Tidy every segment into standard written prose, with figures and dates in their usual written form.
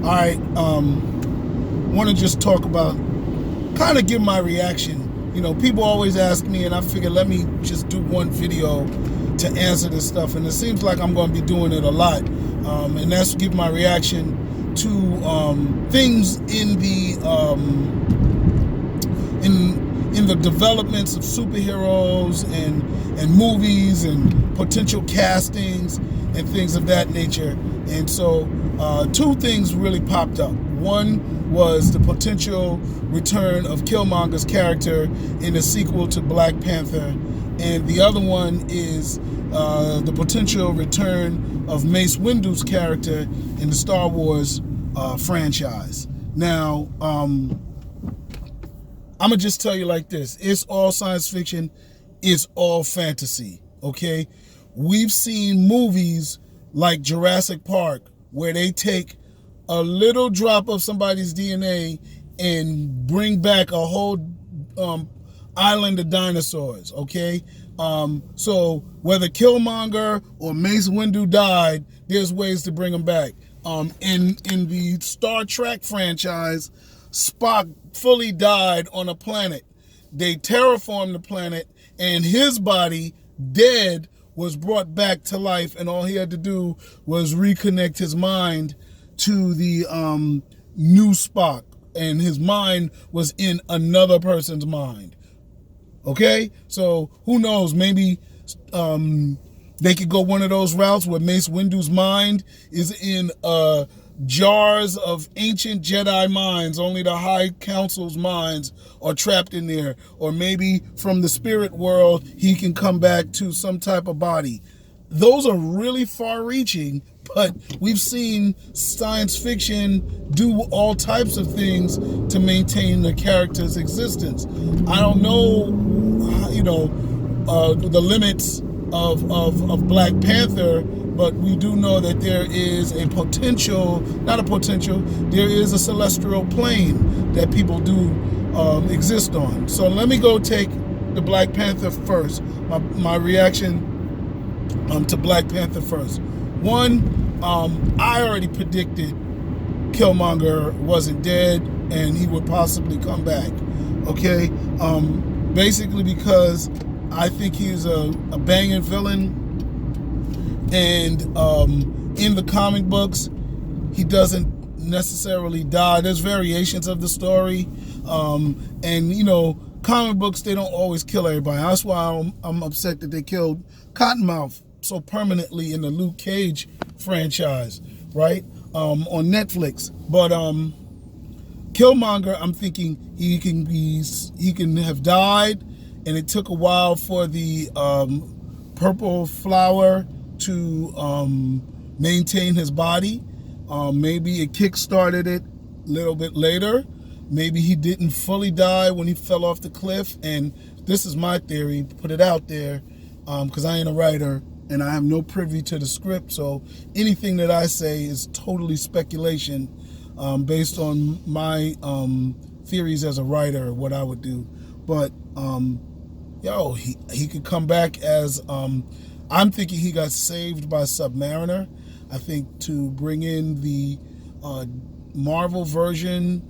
All right, want to just talk about, kind of give my reaction. People always ask me, and I figure let me just do one video to answer this stuff. And it seems like I'm going to be doing it a lot, and that's give my reaction to things in the in the developments of superheroes and movies and potential castings and things of that nature. And so two things really popped up. One was the potential return of Killmonger's character in a sequel to Black Panther, and the other one is the potential return of Mace Windu's character in the Star Wars franchise. Now, I'm gonna just tell you like this: it's all science fiction, it's all fantasy. Okay, we've seen movies like Jurassic Park where they take a little drop of somebody's DNA and bring back a whole island of dinosaurs. Okay, so whether Killmonger or Mace Windu died, there's ways to bring them back. In the Star Trek franchise, Spock fully died on a planet. They terraformed the planet, and his body, dead, was brought back to life, and all he had to do was reconnect his mind to the new Spock, and his mind was in another person's mind. Okay, so who knows? Maybe they could go one of those routes where Mace Windu's mind is in jars of ancient Jedi minds. Only the High Council's minds are trapped in there. Or maybe from the spirit world, he can come back to some type of body. Those are really far-reaching, but we've seen science fiction do all types of things to maintain the character's existence. I don't know, the limits of Black Panther, but we do know that there is a potential, not a potential, there is a celestial plane that people do exist on. So let me go take the Black Panther first, my reaction to Black Panther first. One, I already predicted Killmonger wasn't dead and he would possibly come back. Okay, basically because I think he's a banging villain, and in the comic books, he doesn't necessarily die. There's variations of the story, and comic books, they don't always kill everybody. That's why I'm upset that they killed Cottonmouth so permanently in the Luke Cage franchise, right? On Netflix. But Killmonger, I'm thinking he can have died, and it took a while for the purple flower to maintain his body. Maybe it kick-started it a little bit later. Maybe he didn't fully die when he fell off the cliff. And this is my theory, put it out there, because I ain't a writer and I have no privy to the script. So anything that I say is totally speculation based on my theories as a writer, what I would do. But he could come back as I'm thinking he got saved by Submariner. I think to bring in the Marvel version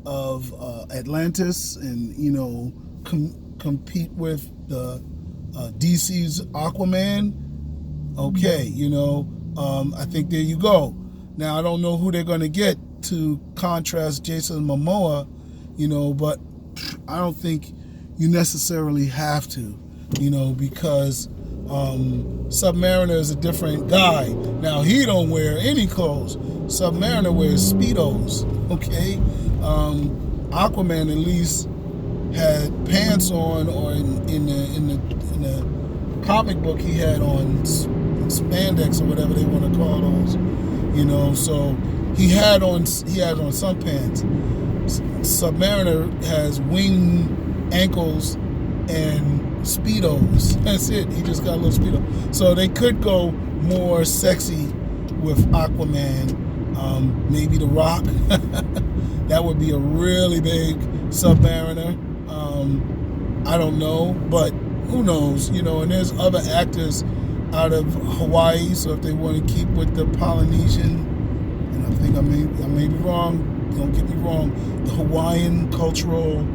of Atlantis and compete with the DC's Aquaman. Okay, I think there you go. Now I don't know who they're going to get to contrast Jason Momoa, but I don't think you necessarily have to, because Submariner is a different guy. Now he don't wear any clothes. Submariner wears Speedos. Okay, Aquaman at least had pants on, or in the comic book he had on spandex or whatever they want to call those. So he had on some pants. Submariner has wing ankles and Speedos. That's it. He just got a little Speedo. So they could go more sexy with Aquaman. Maybe The Rock. That would be a really big Submariner. I don't know, but who knows? And there's other actors out of Hawaii. So if they want to keep with the Polynesian, and I think may be wrong. Don't get me wrong. The Hawaiian cultural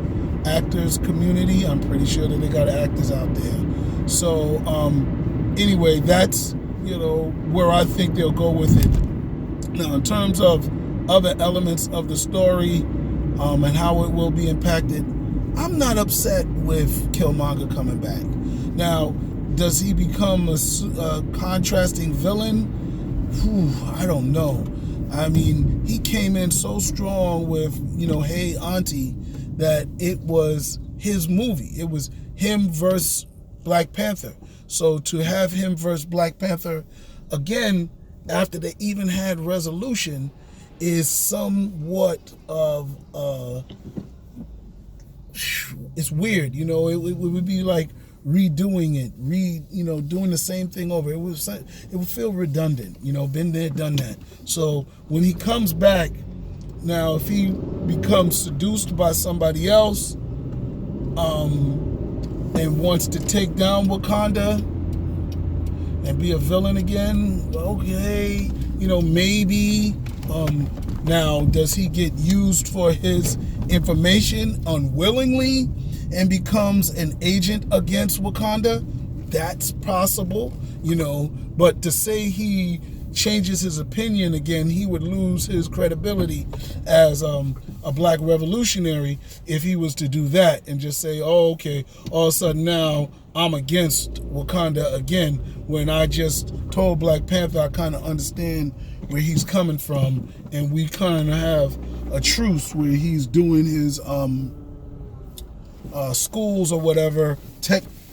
actors community, I'm pretty sure that they got actors out there. So anyway, that's where I think they'll go with it. Now, in terms of other elements of the story and how it will be impacted, I'm not upset with Killmonger coming back. Now, does he become a contrasting villain? I don't know. I mean, he came in so strong with, Hey Auntie, that it was his movie. It was him versus Black Panther. So to have him versus Black Panther again, after they even had resolution, is somewhat of it's weird. It would be like redoing it, doing the same thing over. It would feel redundant. Been there, done that. So when he comes back, now if he becomes seduced by somebody else, and wants to take down Wakanda and be a villain again, okay, maybe. Now, does he get used for his information unwillingly and becomes an agent against Wakanda? That's possible, but to say he changes his opinion again, he would lose his credibility as a black revolutionary if he was to do that and just say, oh, okay, all of a sudden now I'm against Wakanda again, when I just told Black Panther I kind of understand where he's coming from, and we kind of have a truce where he's doing his schools or whatever,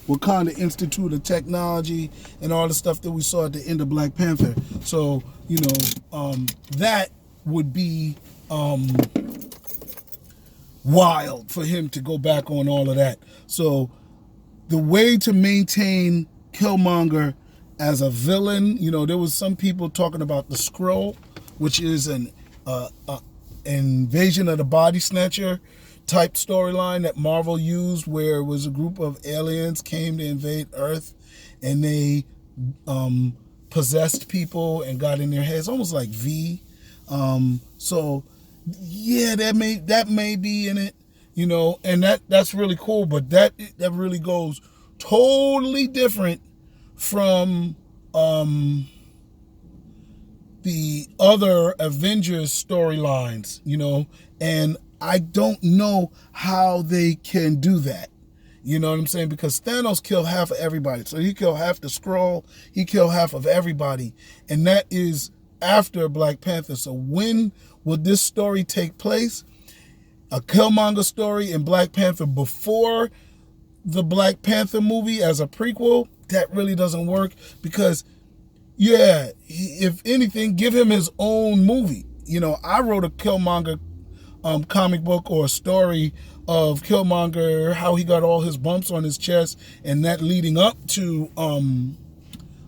Wakanda Institute of Technology, and all the stuff that we saw at the end of Black Panther. So, that would be wild for him to go back on all of that. So the way to maintain Killmonger as a villain, there was some people talking about the Skrull, which is an invasion of the body snatcher type storyline that Marvel used, where it was a group of aliens came to invade Earth and they possessed people and got in their heads, almost like V. So yeah, that may be in it, and that's really cool, but that really goes totally different from the other Avengers storylines, and I don't know how they can do that. You know what I'm saying? Because Thanos killed half of everybody. So he killed half the Skrull. He killed half of everybody. And that is after Black Panther. So when will this story take place? A Killmonger story in Black Panther before the Black Panther movie as a prequel? That really doesn't work, because, yeah, if anything, give him his own movie. I wrote a Killmonger comic book or a story of Killmonger, how he got all his bumps on his chest, and that leading up to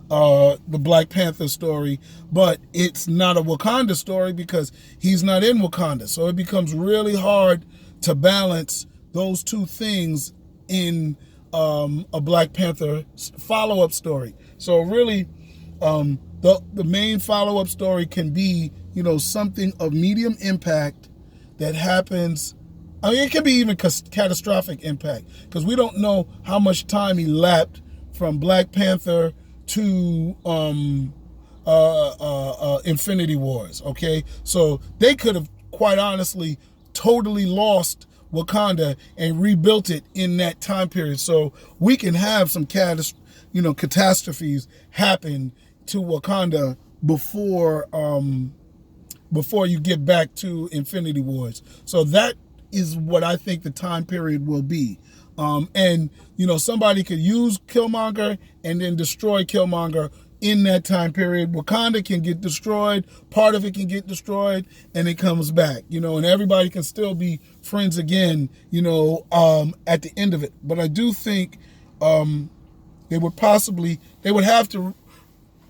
the Black Panther story, but it's not a Wakanda story because he's not in Wakanda. So it becomes really hard to balance those two things in a Black Panther follow-up story. So really, the main follow-up story can be, something of medium impact that happens. I mean, it can be even catastrophic impact, because we don't know how much time elapsed from Black Panther to Infinity Wars, okay? So they could have, quite honestly, totally lost Wakanda and rebuilt it in that time period. So we can have some catastrophes happen to Wakanda before you get back to Infinity Wars. So that is what I think the time period will be. And somebody could use Killmonger and then destroy Killmonger in that time period. Wakanda can get destroyed, part of it can get destroyed, and it comes back, and everybody can still be friends again, at the end of it. But I do think they would have to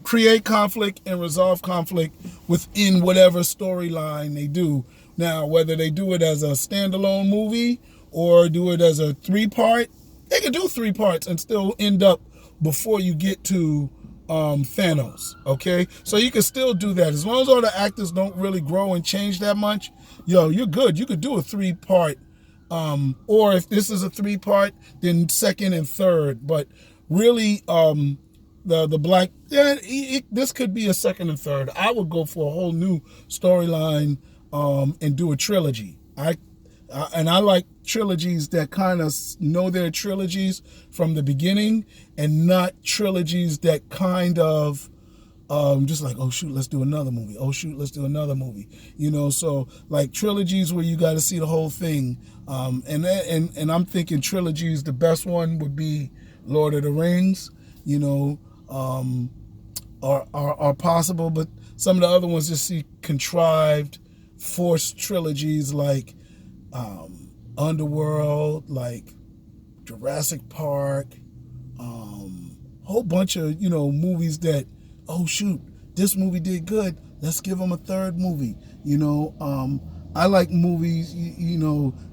create conflict and resolve conflict within whatever storyline they do. Now, whether they do it as a standalone movie or do it as a 3-part, they can do 3 parts and still end up before you get to Thanos. Okay, so you can still do that as long as all the actors don't really grow and change that much. Yo, you're good. You could do a 3-part, or if this is a 3-part, then second and third. But really, the black, yeah, this could be a second and third. I would go for a whole new storyline, and do a trilogy. I like trilogies that kind of know their trilogies from the beginning, and not trilogies that kind of just like, oh shoot, let's do another movie. Oh shoot, let's do another movie. So like trilogies where you got to see the whole thing. And I'm thinking trilogies. The best one would be Lord of the Rings. Are possible, but some of the other ones just see contrived, forced trilogies like Underworld, like Jurassic Park, whole bunch of movies that, oh shoot, this movie did good, let's give them a third movie. I like movies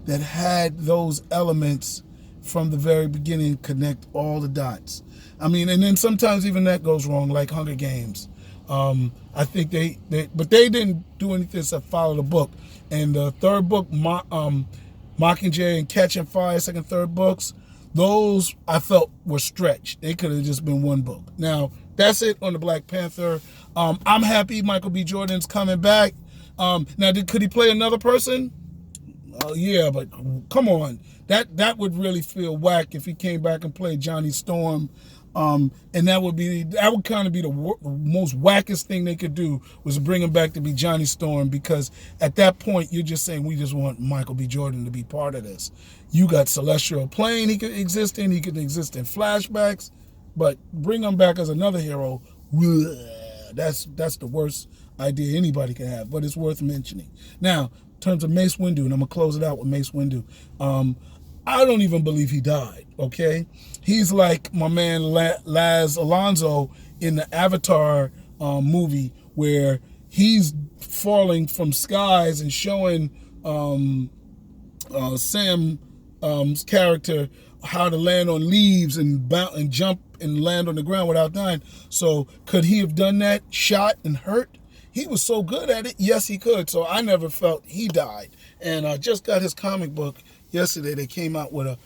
that had those elements from the very beginning, connect all the dots. And then sometimes even that goes wrong, like Hunger Games. I think they didn't do anything except follow the book. And the third book, Mockingjay and Catching Fire, second, third books, those I felt were stretched. They could have just been one book. Now, that's it on the Black Panther. I'm happy Michael B. Jordan's coming back. Now, could he play another person? Yeah, but come on. That would really feel whack if he came back and played Johnny Storm. And that would kind of be the most wackest thing they could do, was bring him back to be Johnny Storm, because at that point you're just saying, we just want Michael B. Jordan to be part of this. You got Celestial Plane he could exist in flashbacks, but bring him back as another hero, that's the worst idea anybody can have, but it's worth mentioning. Now, in terms of Mace Windu, and I'm gonna close it out with Mace Windu. I don't even believe he died, okay? He's like my man Laz Alonso in the Avatar movie, where he's falling from skies and showing Sam's character how to land on leaves and jump and land on the ground without dying. So could he have done that, shot and hurt? He was so good at it, yes he could. So I never felt he died. And I just got his comic book yesterday. They came out with a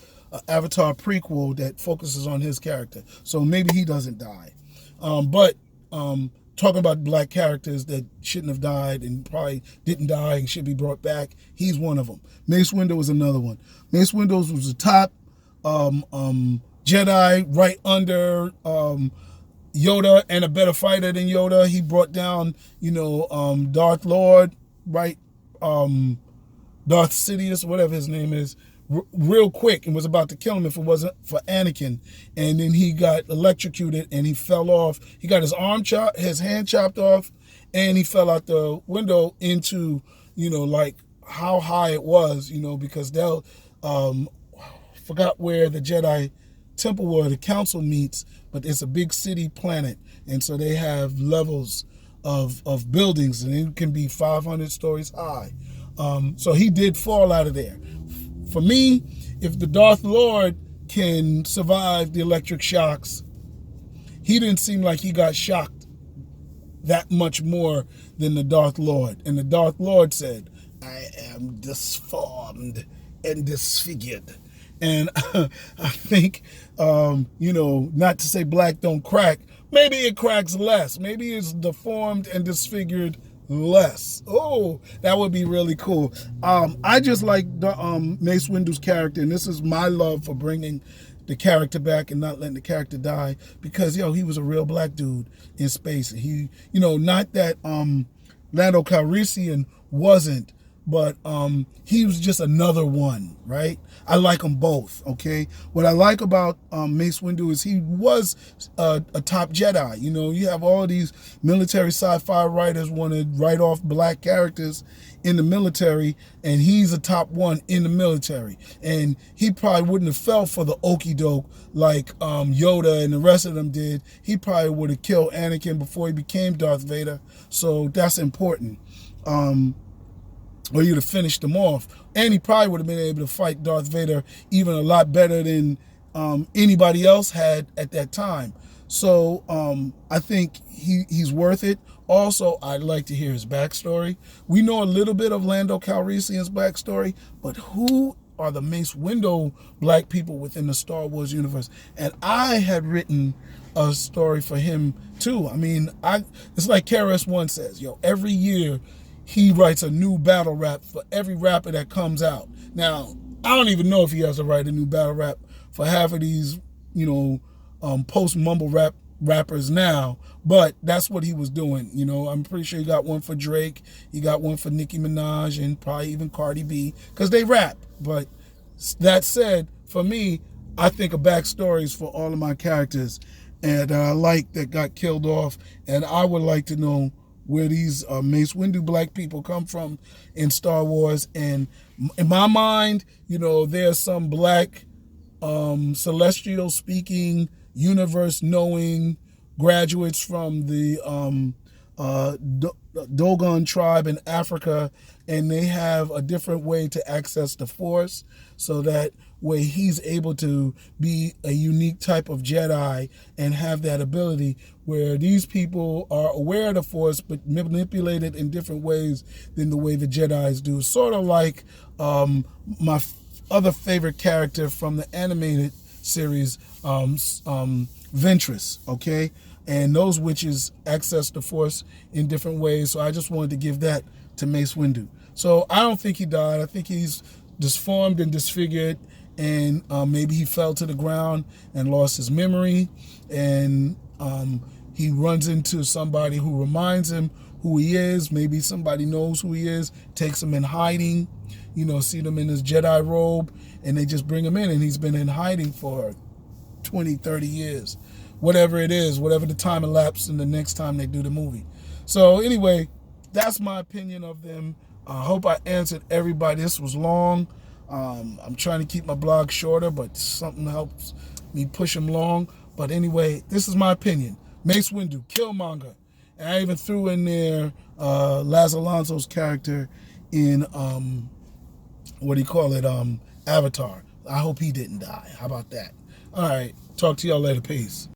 Avatar prequel that focuses on his character. So maybe he doesn't die. But talking about black characters that shouldn't have died and probably didn't die and should be brought back, he's one of them. Mace Windu was another one. Mace Windu was the top Jedi, right under Yoda, and a better fighter than Yoda. He brought down, Darth Lord, right? Darth Sidious, whatever his name is, real quick, and was about to kill him if it wasn't for Anakin. And then he got electrocuted and he fell off. He got his hand chopped off, and he fell out the window into, like how high it was, because they'll forgot where the Jedi temple where the council meets, but it's a big city planet, and so they have levels of buildings, and it can be 500 stories high. So he did fall out of there. For me, if the Darth Lord can survive the electric shocks, he didn't seem like he got shocked that much more than the Darth Lord. And the Darth Lord said, I am disformed and disfigured. And I think, not to say black don't crack, maybe it cracks less. Maybe it's deformed and disfigured less. Oh, that would be really cool. I just like the Mace Windu's character, and this is my love for bringing the character back and not letting the character die, because he was a real black dude in space. And he, not that Lando Calrissian wasn't, but he was just another one, right? I like them both, okay? What I like about Mace Windu is he was a top Jedi. You have all these military sci-fi writers want to write off black characters in the military, and he's a top one in the military. And he probably wouldn't have fell for the okie doke like Yoda and the rest of them did. He probably would have killed Anakin before he became Darth Vader. So that's important. Or you'd have finished them off. And he probably would have been able to fight Darth Vader even a lot better than anybody else had at that time. So I think he's worth it. Also, I'd like to hear his backstory. We know a little bit of Lando Calrissian's backstory, but who are the Mace Windu black people within the Star Wars universe? And I had written a story for him too. I mean, it's like KRS-One says, yo, every year he writes a new battle rap for every rapper that comes out. Now, I don't even know if he has to write a new battle rap for half of these, post mumble rappers now, but that's what he was doing. I'm pretty sure he got one for Drake, he got one for Nicki Minaj, and probably even Cardi B, because they rap. But that said, for me, I think of backstories for all of my characters, and I like that got killed off, and I would like to know where these Mace Windu black people come from in Star Wars. And in my mind, there's some black celestial speaking, universe knowing graduates from the Dogon tribe in Africa, and they have a different way to access the Force, so that way he's able to be a unique type of Jedi and have that ability, where these people are aware of the Force but manipulate it in different ways than the way the Jedis do. Sort of like my other favorite character from the animated series, Ventress, okay? And those witches access the Force in different ways, so I just wanted to give that to Mace Windu. So I don't think he died. I think he's disformed and disfigured, and maybe he fell to the ground and lost his memory, and he runs into somebody who reminds him who he is. Maybe somebody knows who he is, takes him in hiding, see them in his Jedi robe, and they just bring him in, and he's been in hiding for 20, 30 years. Whatever it is, whatever the time elapsed in the next time they do the movie. So anyway, that's my opinion of them. I hope I answered everybody. This was long. I'm trying to keep my blog shorter, but something helps me push them long. But anyway, this is my opinion. Mace Windu, Killmonger. And I even threw in there Laz Alonso's character in, Avatar. I hope he didn't die. How about that? All right. Talk to y'all later. Peace.